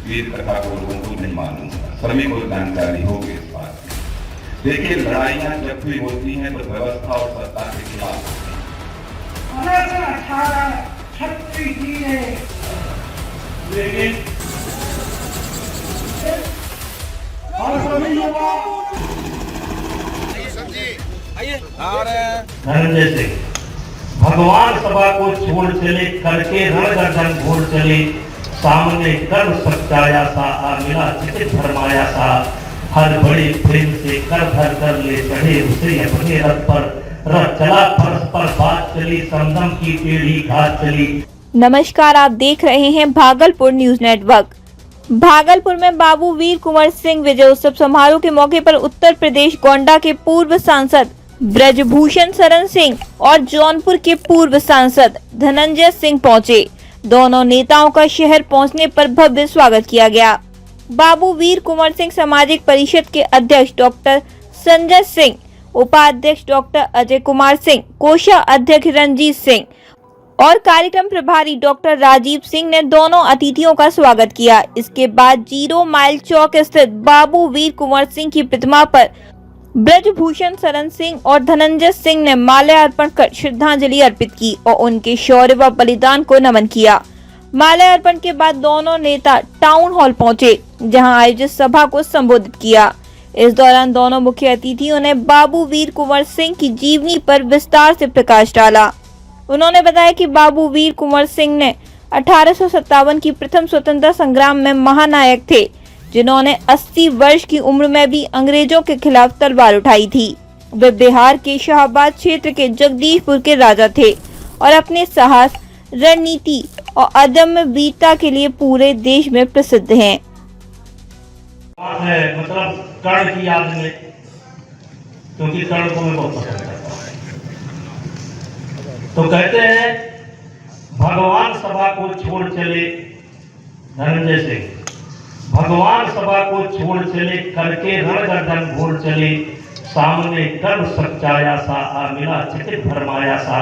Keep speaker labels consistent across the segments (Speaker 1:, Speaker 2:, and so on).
Speaker 1: वीर कथा को लोगों को नहीं मालूम था, सभी को जानकारी होगी इस बात की। देखिए, लड़ाइयां जब भी होती हैं तो व्यवस्था और सत्ता के खिलाफ होती हैं।
Speaker 2: 1836 जी ने लेकिन धनंजय सिंह भगवान सभा को छोड़ चले, करके रणगर्दन घोड़ चले, सामने कर सच्चाया सा आ मिला चित धर्माया सा, हर बड़े प्रेम से कर धर कर ले चढ़े उसे अपने रथ पर, रथ चला परस्पर बात चली, समदम की पीढ़ी घात चली।
Speaker 3: नमस्कार, आप देख रहे हैं भागलपुर न्यूज नेटवर्क। भागलपुर में बाबू वीर कुंवर सिंह विजय उत्सव समारोह के मौके पर उत्तर प्रदेश गोंडा के पूर्व सांसद ब्रजभूषण शरण सिंह और जौनपुर के पूर्व सांसद धनंजय सिंह पहुंचे। दोनों नेताओं का शहर पहुंचने पर भव्य स्वागत किया गया। बाबू वीर कुंवर सिंह सामाजिक परिषद के अध्यक्ष डॉक्टर संजय सिंह, उपाध्यक्ष डॉक्टर अजय कुमार सिंह, कोषाध्यक्ष रंजीत सिंह और कार्यक्रम प्रभारी डॉक्टर राजीव सिंह ने दोनों अतिथियों का स्वागत किया। इसके बाद 0 माइल चौक स्थित बाबू वीर कुंवर सिंह की प्रतिमा पर ब्रजभूषण शरण सिंह और धनंजय सिंह ने माल्यार्पण कर श्रद्धांजलि अर्पित की और उनके शौर्य व बलिदान को नमन किया। माल्यार्पण के बाद दोनों नेता टाउन हॉल पहुंचे, जहां आयोजित सभा को संबोधित किया। इस दौरान दोनों मुख्य अतिथियों ने बाबू वीर कुंवर सिंह की जीवनी पर विस्तार से प्रकाश डाला। उन्होंने बताया कि बाबू वीर कुंवर सिंह ने 1857 की प्रथम स्वतंत्रता संग्राम में महानायक थे, जिन्होंने 80 वर्ष की उम्र में भी अंग्रेजों के खिलाफ तलवार उठाई थी। वे बिहार के शाहबाद क्षेत्र के जगदीशपुर के राजा थे और अपने साहस, रणनीति और अदम्य वीरता के लिए पूरे देश में प्रसिद्ध हैं।
Speaker 2: मतलब कर्ण की याद में, क्योंकि कर्ण को मैं बहुत पसंद करता हूं। तो कहते हैं भगवान सभा को छोड़ चले, धनंजय सिंह भगवान सभा को छोड़ चले, करके रणगर्दन घोड़ चले, सामने कर सच्चाया सा आ मिला चित धर्माया सा,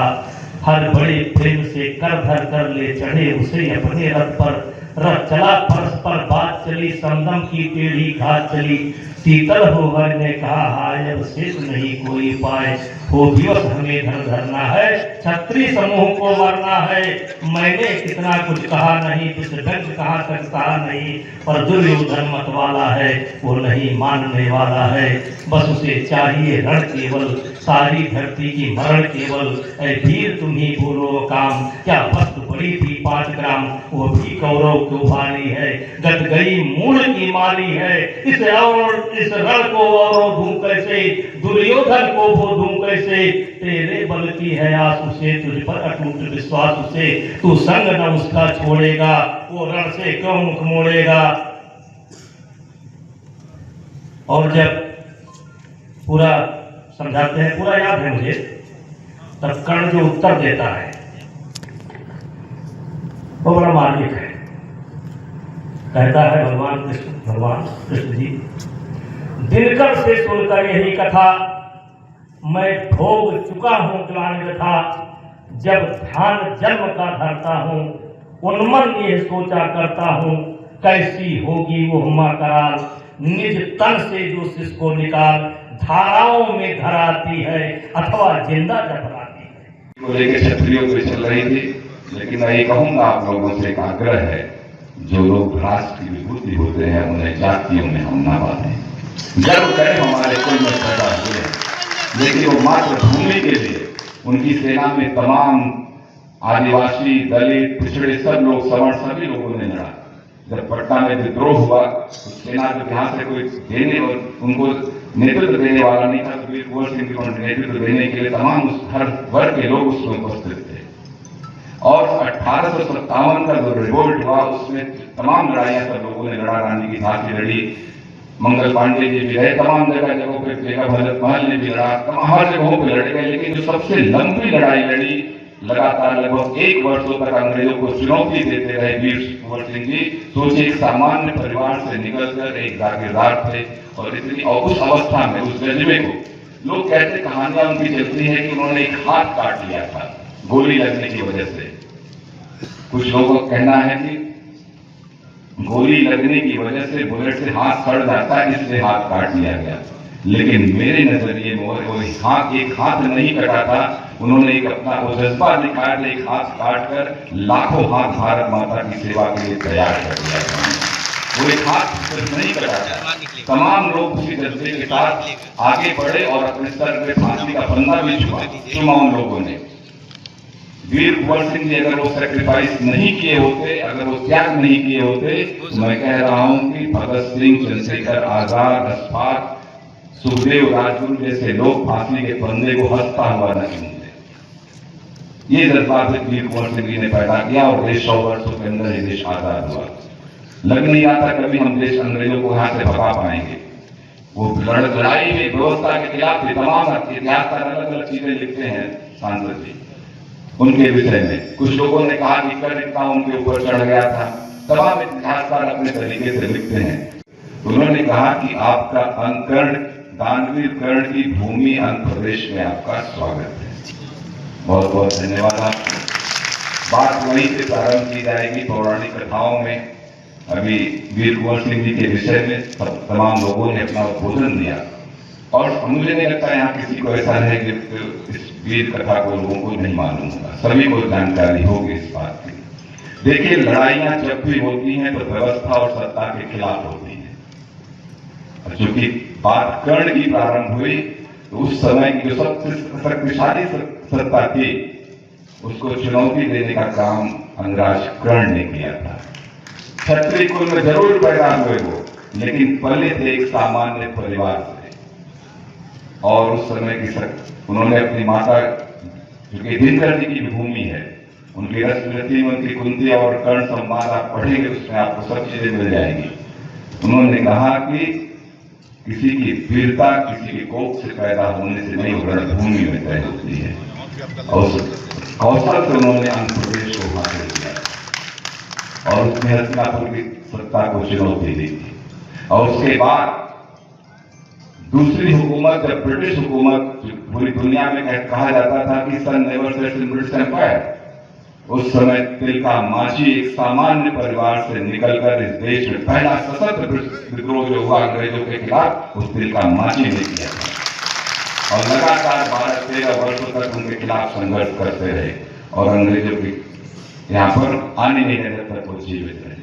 Speaker 2: हर बड़े प्रेम से कर धर कर ले चढ़े उसे अपने रथ पर, रथ चला परस्पर बात चली, समदम की पीढ़ी घात चली, शीतल हो हर ने कहा हाय अब शेष नहीं कोई पाए, हो दिवस हमें धन धरना है, छत्री समूह को मरना है, मैंने कितना कुछ कहा नहीं, दुष्यंत कहाँ तक कहा नहीं, पर दुर्योधन मत वाला है, वो नहीं मानने वाला है, बस उसे चाहिए रण केवल, सारी धरती की मरण केवल, ऐ वीर तुम ही बोलो काम, क्या वस्तु बड़ी थी 5 ग्राम, वो भी कौरव क्यों भारी है, गत गई मूल की माली है, इस रण को अवरोधूं कैसे, दुर्योधन को बोधूं कैसे, तेरे बल की है आस उसे, तुझ पर अटूट विश्वास उसे, तू संग न उसका छोड़ेगा, वो रण से क्यों मुख मोड़ेगा। और जब पूरा समझाते हैं, पूरा याद है मुझे, तब कर्ण जो उत्तर देता है वो बड़ा मार्मिक है। कहता है भगवान कृष्ण जी, दिनकर से सुनकर यही कथा, मैं भोग चुका हूं ग्लानि व्यथा, जब ध्यान जन्म का धरता हूं, उन्मन ये सोचा करता हूं, कैसी होगी वो हुमा कराल, निज तन से जो सिसको निकाल, धाराओं में धराती है अथवा जिंदा जबराती है।
Speaker 1: को लेकर क्षत्रियों को चल रही थी, लेकिन मैं ये कहूंगा आप लोगों से एक आग्रह है, जो लोग राष्ट्र की विभूति होते हैं उन्हें जातियों में हम ना बांधें। गर्व करें हमारे कुल में पैदा हुए, लेकिन वो मातृभूमि के लिए उनकी सेना में तमाम आदिवासी, दलित, पिछड़े सब लोग, सवर्ण सभी लोगों ने लड़ा। जब पटना में विद्रोह हुआ तो सेना को यहाँ से कोई देने और उनको नेतृत्व देने वाला नहीं था, तो वीर कुंवर सिंह को नेतृत्व देने के लिए तमाम हर वर्ग के लोग उसमें उपस्थित थे। और 1857 का जो रिवोल्ट हुआ उसमें तमाम लड़ाइयां सब लोगों ने लड़ा, रानी की झांसी लड़ी, मंगल पांडे जी भी रहे, तमाम जगहों पे जेका भगत महल ने भी लड़ा, तमाम हर जगहों पे लड़ गए। लेकिन जो सबसे लंबी लड़ाई लड़ी, लगातार लगभग 1 वर्षों तक अंग्रेजों को चुनौती देते रहे वीर कुंवर सिंह जी। सोचिए, एक सामान्य परिवार से निकलकर एक जागीरदार थे, और उस अवस्था में उस जज्बे को, लोग कहते, कहानियां उनकी चलती है कि उन्होंने एक हाथ काट लिया था गोली लगने की वजह से। कुछ लोगों का कहना है कि गोली लगने की वजह से बुलेट से हाथ सड़ जाता है, इसलिए हाथ काट लिया गया। लेकिन मेरे नजरिए में वो हाथ एक हाथ नहीं कटा था, उन्होंने एक अपना वो जज्बा दिखाया था, एक हाथ काट कर लाखों हाथ भारत माता की सेवा के लिए तैयार कर दिया था। वो एक हाथ सिर्फ नहीं कटा था, तमाम लोग उसी जज्बे के साथ आगे बढ़े और अपने सर पे फांसी का फंदा भी चुमा उन लोगों ने। वीर कुंवर सिंह जी अगर वो सेक्रीफाइस नहीं किए होते, अगर वो त्याग नहीं किए होते, तो मैं कह रहा हूं कि भगत सिंह, चंद्रशेखर आजाद, अशफाक, सुखदेव, राजगुरु जैसे लोग फांसी के फंदे को हंसता हुआ नहीं होते। ये जज्बा वीर कुंवर सिंह जी ने पैदा किया और देश 100 वर्षों के अंदर ये देश आजाद हुआ। लग नहीं आता कभी हम देश अंग्रेजों को यहां से भगा पाएंगे। वो लड़ाई में व्यवस्था के खिलाफ तमाम इतिहासकार अलग अलग चीजें लिखते हैं सांसद जी उनके विषय में। कुछ लोगों ने कहा कि कर्ण उनके ऊपर चढ़ गया था, तमाम इतिहासकार अपने तरीके से लिखते हैं। उन्होंने कहा कि आपका अंकर्ण, दानवीर कर्ण की भूमि आंध्र प्रदेश में आपका स्वागत है। बहुत बहुत धन्यवाद आपको। बात वहीं से प्रारंभ की जाएगी पौराणिक कथाओं में। अभी वीर कुंवर सिंह जी के विषय में तमाम लोगों ने अपना उद्बोधन दिया और मुझे नहीं लगता यहाँ किसी को ऐसा है कि इस वीर कथा को लोगों को नहीं मालूम होगा, सभी को जानकारी होगी इस बात की। देखिए, लड़ाइयां जब भी होती हैं तो व्यवस्था और सत्ता के खिलाफ होती है। और चूंकि बात कर्ण की प्रारंभ हुई तो उस समय की जो सबसे शक्तिशाली सत्ता थी उसको चुनौती देने का काम अंगराज कर्ण ने किया था। क्षत्रिय कुल में जरूर पैदा हुए वो, लेकिन पहले थे एक सामान्य परिवार से। और उस समय की उन्होंने अपनी माता, जो कि दिनकर जी की भूमि है, उनकी रश्मि में उनकी कुंती और कर्ण संवाद आप पढ़ेंगे, उसमें आपको सब चीजें मिल जाएंगी। उन्होंने कहा कि किसी की वीरता किसी की कोख से पैदा होने से नहीं, रणभूमि में तय होती है। और उस कौशल से उन्होंने आंध्र प्रदेश को हासिल किया और उसमें हस्तिनापुर की सत्ता को चुनौती दी थी। और उसके बाद दूसरी हुकूमत, जब ब्रिटिश हुकूमत पूरी दुनिया में कहा जाता था कि sun never sets in British empire, उस समय तिलका मांझी एक सामान्य परिवार से निकलकर इस देश में पहला सशस्त्र विद्रोह जो हुआ अंग्रेजों के खिलाफ, उस तिलका मांझी ने किया था और लगातार 12-13 वर्षों तक उनके खिलाफ संघर्ष करते रहे और अंग्रेजों की यहाँ पर आने नहीं देने तक वो जीवित रहे।